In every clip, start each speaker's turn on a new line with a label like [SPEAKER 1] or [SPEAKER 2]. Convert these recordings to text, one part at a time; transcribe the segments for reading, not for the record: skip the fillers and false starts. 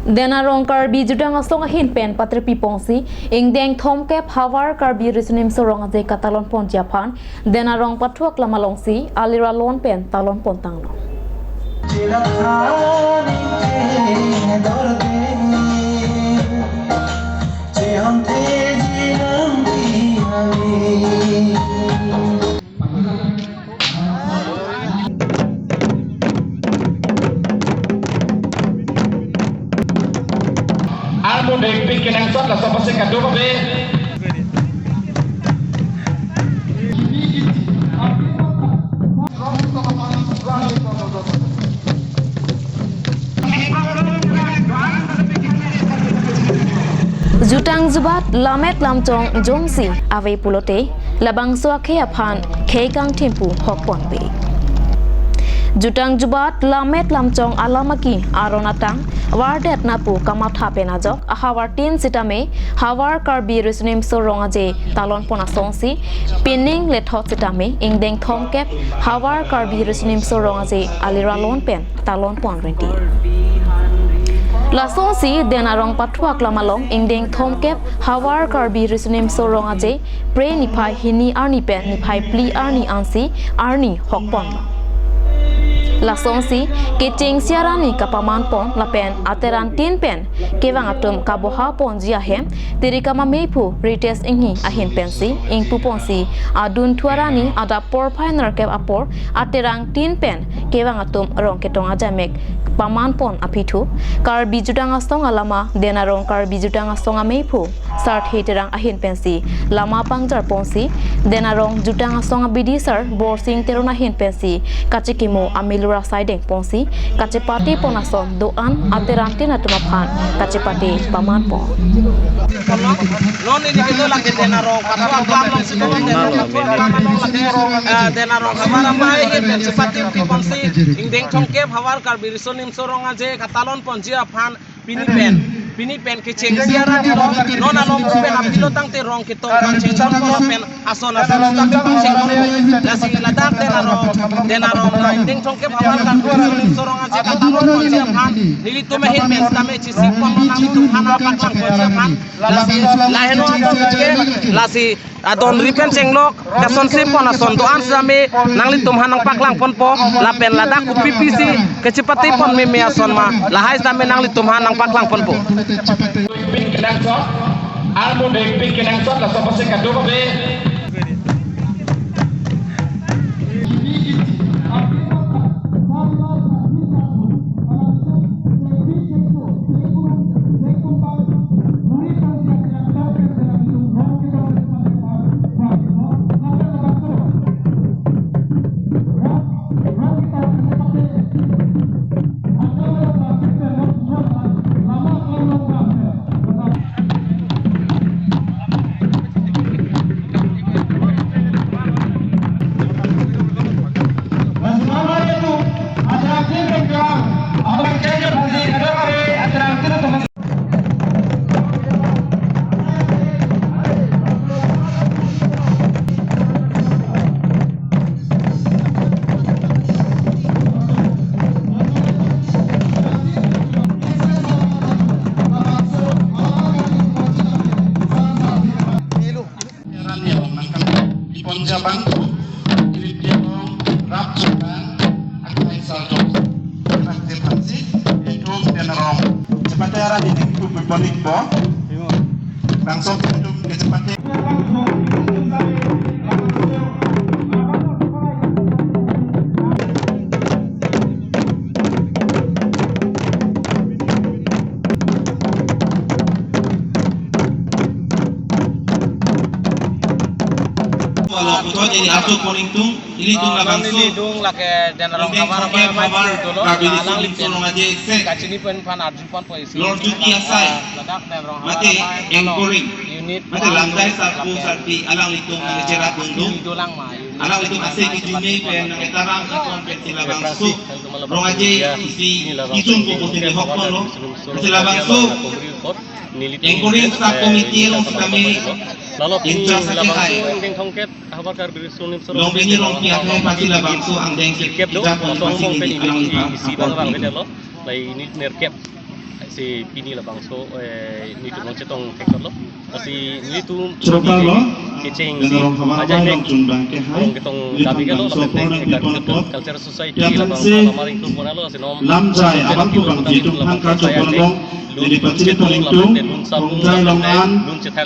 [SPEAKER 1] Denarong karbi judang asong ahin pen patre pipongsi ingdeng thom kep hawar karbi risunim sorong aje katalon pon Japan denarong patuak lamalongsi alira lon pen talon pon tangno
[SPEAKER 2] Anu dek bikin yang sot lah sopo sing kado be.
[SPEAKER 1] Jutang jubat lamet lamchong jongsi ave pulote labang suakhe aphan khekang thimpu hokpon be Jutang jubat lamet lamchong alamaki aronatang wardet napu kamatha penajok ahawar tin sitame hawar karbi risnim sorongaje talon pona songsi pinning lethot sitame ingdeng thomkep hawar karbi risnim sorongaje alira lon pen talon pon renti Lasongsi denarong patuak lamalong ingdeng thomkep hawar karbi risnim sorongaje pre nipai hini arni pen nipai pli arni ansi arni hokpon Lasongsi kecing siarani kapaman pon lapen ateran tin pen kewang atum kaboha pon jia hem tiri kama meipu rites inghi ahin pensi ing puponsi adun tuarani ada por pioneer kep apor aterang tin pen kewang atum rong ketong ajamek paman pon apitu karbi judang astong alama denarong karbi judang astong meipu start heterang ahin pensi lama pangjar ponsi denarong judang astong bidi sar borsing terona hin pensi kachikimo amilura sideng ponsi kachepati ponason doan aterante natumaphan kachepati paman pon
[SPEAKER 3] non ini kita lagi denarong patwa pamong sikon denarong kamara mai hin sepati ponsi ingdeng thongkep hawar karbi risonim sorong aje katalon ponji aphan pini pen kecing siara di non along pen apilo tang te rong kito kecing kon pen asona tapi kecing nasi ladak denarong ingdeng thongkep hawar karbi risonim sorong aje katalon ponji aphan nili tume hin men tame chisi pon nang itu hana pakang ponji aphan laheno lasi adon ripen cenglok kason sipon ason doan same nangli tum hanang paklang pon po lapen ladak ku pipisi kecepati pon meme ason ma lahai same nangli tum hanang paklang pon po
[SPEAKER 2] Bikin yang sot, anu dek bikin yang sot lah sopo sing kado be.
[SPEAKER 4] Japan, Filipino, Rap Japan, Akai Saldo, Praktipansi, itu denarong. Cepatnya arah ini untuk berponik bo, langsung untuk kecepatan.
[SPEAKER 5] Jadi atur ponintung ini tung labang su
[SPEAKER 3] dung lake denarong kamar mai dulu alang lik
[SPEAKER 5] tolong aja se
[SPEAKER 3] kacini pen pan arjun pan poisi
[SPEAKER 5] lord juki asai
[SPEAKER 3] ladak denarong
[SPEAKER 5] mate engkoring
[SPEAKER 3] unit
[SPEAKER 5] mate lantai sapu sarti alang litung ngecerak bundung
[SPEAKER 3] dulang ma
[SPEAKER 5] alang litung asai kijuni pen etarang akon pen silabang su rong aja isi izun po sini hokon lo silabang su engkoring sa komite long kami
[SPEAKER 6] Lalu
[SPEAKER 5] Intrasati hai.
[SPEAKER 6] Ingdeng thongket hawar karbi risonim sorong.
[SPEAKER 5] Long bini long kiat hai pasti labang su angdeng
[SPEAKER 6] Kep do
[SPEAKER 5] kita pun
[SPEAKER 6] song
[SPEAKER 5] pasti
[SPEAKER 6] song pen
[SPEAKER 5] ini alang
[SPEAKER 6] ini
[SPEAKER 5] lipa
[SPEAKER 6] isi bang bang beda lo. Lai ini nerkep. si pini la bangso ni tu cetong tektor lo kasi ni tu
[SPEAKER 4] Cerita lo,
[SPEAKER 6] kecing
[SPEAKER 4] dan
[SPEAKER 6] si
[SPEAKER 4] orang kawan
[SPEAKER 6] aja
[SPEAKER 4] yang
[SPEAKER 6] nek
[SPEAKER 4] cumbang ke hai,
[SPEAKER 6] orang ketong gabi ga lo la penting culture society
[SPEAKER 4] Ya,
[SPEAKER 6] la
[SPEAKER 4] kan
[SPEAKER 6] bangso
[SPEAKER 4] si
[SPEAKER 6] lamari tu pun lo si nom
[SPEAKER 4] lamjai abang tu bang jitu han ka to long jadi pacili paling tung hongjai long an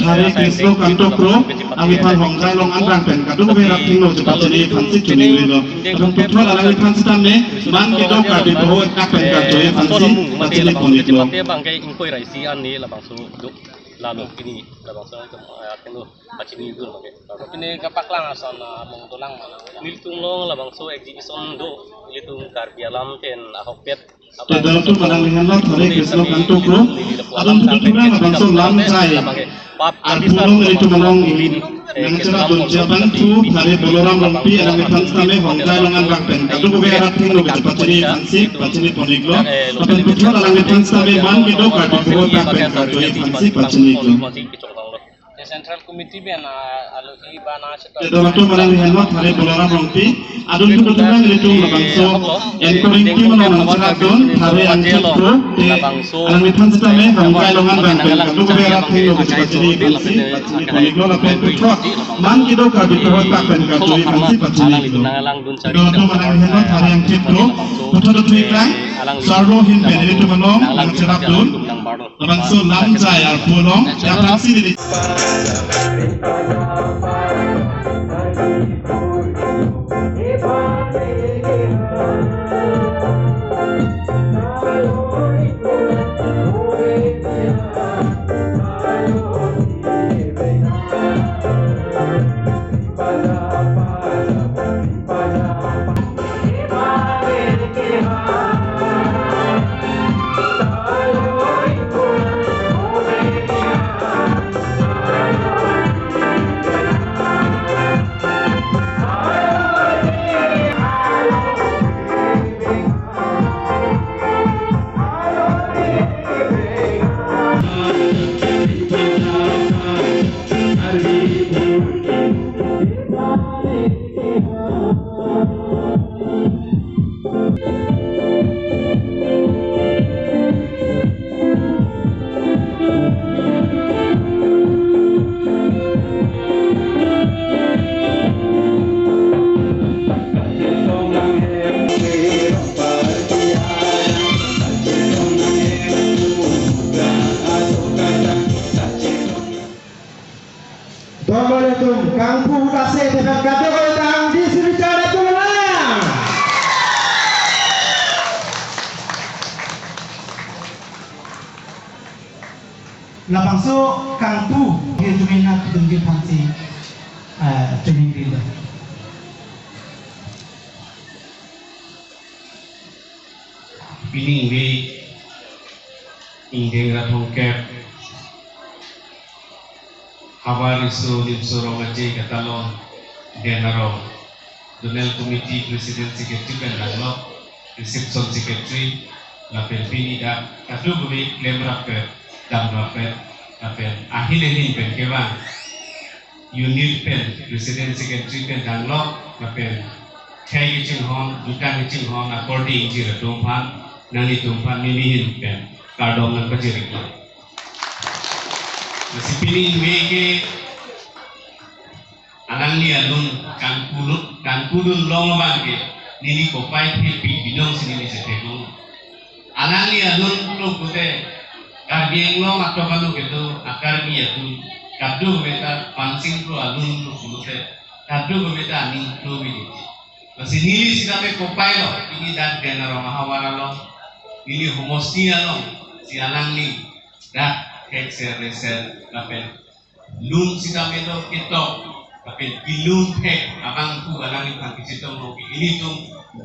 [SPEAKER 4] hari krislo kanto pro ami pan hongjai long an rang pen kadu be rak ting lo je pacili pansi chuni lo abang tu thwa ala pansi tamne man ke do ka di ho ka pen ka to ye pansi pacili paling lo
[SPEAKER 6] bang kai ingkoi rai si an ni la bangso do lalu ini la bangso itu akan lo pacini itu lo
[SPEAKER 3] Ini kapaklang asan mong tulang mana.
[SPEAKER 6] nilitung lo la bangso exhibition do nilitung karbialam ten ahopet
[SPEAKER 4] dalam tu manang dengan lo hari krislo kanto pro abang tu kurang abang so lamjai Alpulong itu malong yang cerah berjaban tu hari boloram lampi yang pansi tame hongjai longan rakpen kadu be rak ting lo ke pacini poniglo apan putra alang pansi tame man ke do ka di ho rakpen kadu ye pansi lo
[SPEAKER 3] Central Committee ben alo iba na cetok.
[SPEAKER 4] dalam tu manang dengan lo hari boloram lampi adun tu kurang itu labangso encoring ti manang cerah don hari yang pro de alang pansi tame hongjai longan rakpen kadu be rak ting lo ke pacini poniglo lapen putra man ke do ka di ho rakpen kadu ye pacini lo
[SPEAKER 6] alang dun cari
[SPEAKER 4] Dodo manang henot hari yang tipro, putra do tuiklang, sarro hin ben itu malong, ang cerap dun, labang so lamjai al pulong, yang pansi di
[SPEAKER 7] Lapangso kangpu dia tumina tudunggi pansi training dilo.
[SPEAKER 8] Piling di ingin ratong kep Hawariso Nimsoro Ngaji Katalon Denaro Donel Committee President Secretary Pendalo Reception Secretary Lapel Pini da Kadu Bumi Klem Rapet Dam Rapet Lapel Ahin Pen Kewan Unit Pen President Secretary Pendalo Lapel Kaya Gicing Hon Dukan Gicing Hon According Jira Tumpan Nani Tumpan Ninihin Pen Kardong Nang Pajirik Masih pilih wege anang ni alun kan kulun long bangke nili kopai tepi bidong sini setegong anang ni alun lo kute karbieng long atau kanu gitu akar ni alun kadu beta pancing pro alun lo kute kadu beta aning pro bidi masih nili sidame kopai lo ini dan genaro mahawara lo ini homostia lo si anang ni dah ekser kapel lun sidame lo kita kapel bilun pek abang tu alang ikan kicitong lo ini tu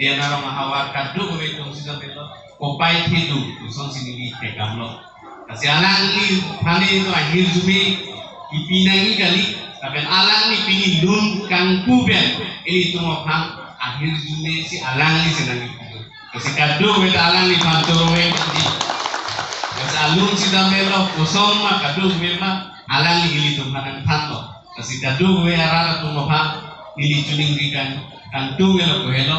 [SPEAKER 8] dia nara mahawar kadu ko betong sidame lo kopai tidu usong sinili tekam lo kasi alang ni pani to ahir zumi ipinangi kali kapel alang ni pini lun kang kuben ini tu mo pang ahir zumi si alang ni senangi kasi kadu beta alang ni pantorowe kasi alun sidame lo usong ma kadu bema alang ni ili tumpanan panto kasi kadu we arara tumoha ili tuning rikan kantu ngelo kohelo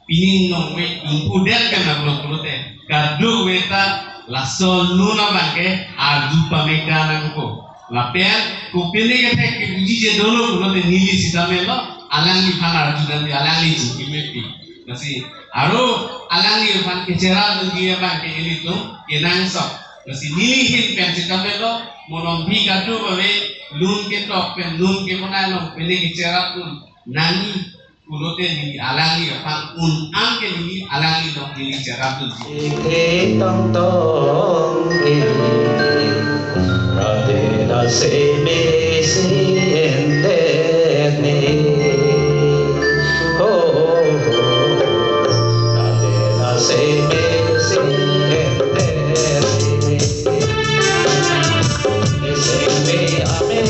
[SPEAKER 8] pining no we impudel kan aglo kulote kadu we ta laso nuna bangke arjupa meka nangko lapen kupini kete kiji je dolo kuno te nili sitamelo alangi fan arjudan di alangi jimepi nasi aro alangi fan kecera dunia bangke ini tu kenang sok nasi nili hin pen sitamelo monombi katu bawe lun ke tok pen lun ke monalong pene kecera pun nani kuno te nili alangi fan un angke nili alangi dok nili cera pun
[SPEAKER 9] tong tong Radhe se me siente me oh Radhe se me siente me se me ame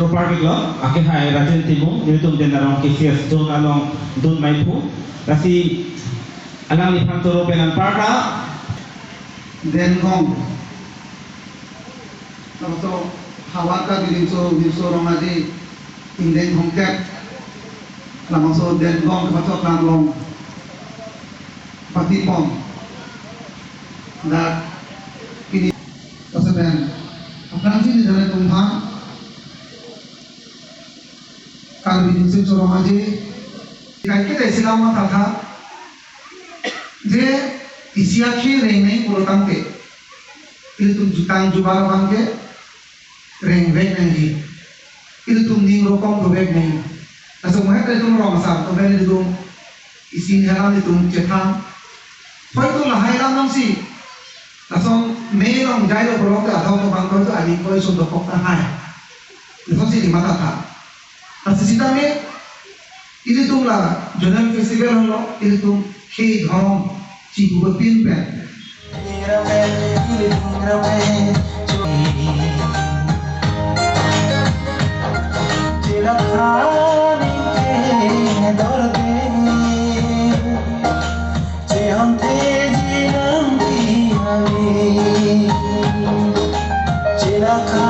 [SPEAKER 7] Parkiglo, akhir hai Rajan Timur, dihitung dan narong KCS Don along Don Maipu, rasi alang di Pantoro Penan Parka,
[SPEAKER 10] then Gong. Also, Hawaka Bilinso Romaji, in Den Hong Kek, Lamaso Den Gong, Patok Long, Patipong, that ini Pasaban. Apalagi di dalam Tumpang, kalau di sini orang aja, kan kita Islam mata था, जे इसियाकी रेंगे पुरोताम के, itu तुम जुतांग जुबार बांगे, रेंग वेग नहीं, itu तुम ning rokong dobek नहीं, asal mereka itu orang masar, तो मैंने itu isi jalan itu cetam, तो itu lah hai lam nong si, asal merong jaya berok ke atau tu bangkot tu adi koi sudah kok hai, itu sih di mata था. Asisita में ini tuh lah Jonal Festival lo ini tuh kei dhom cipu berpin pen. Cilaka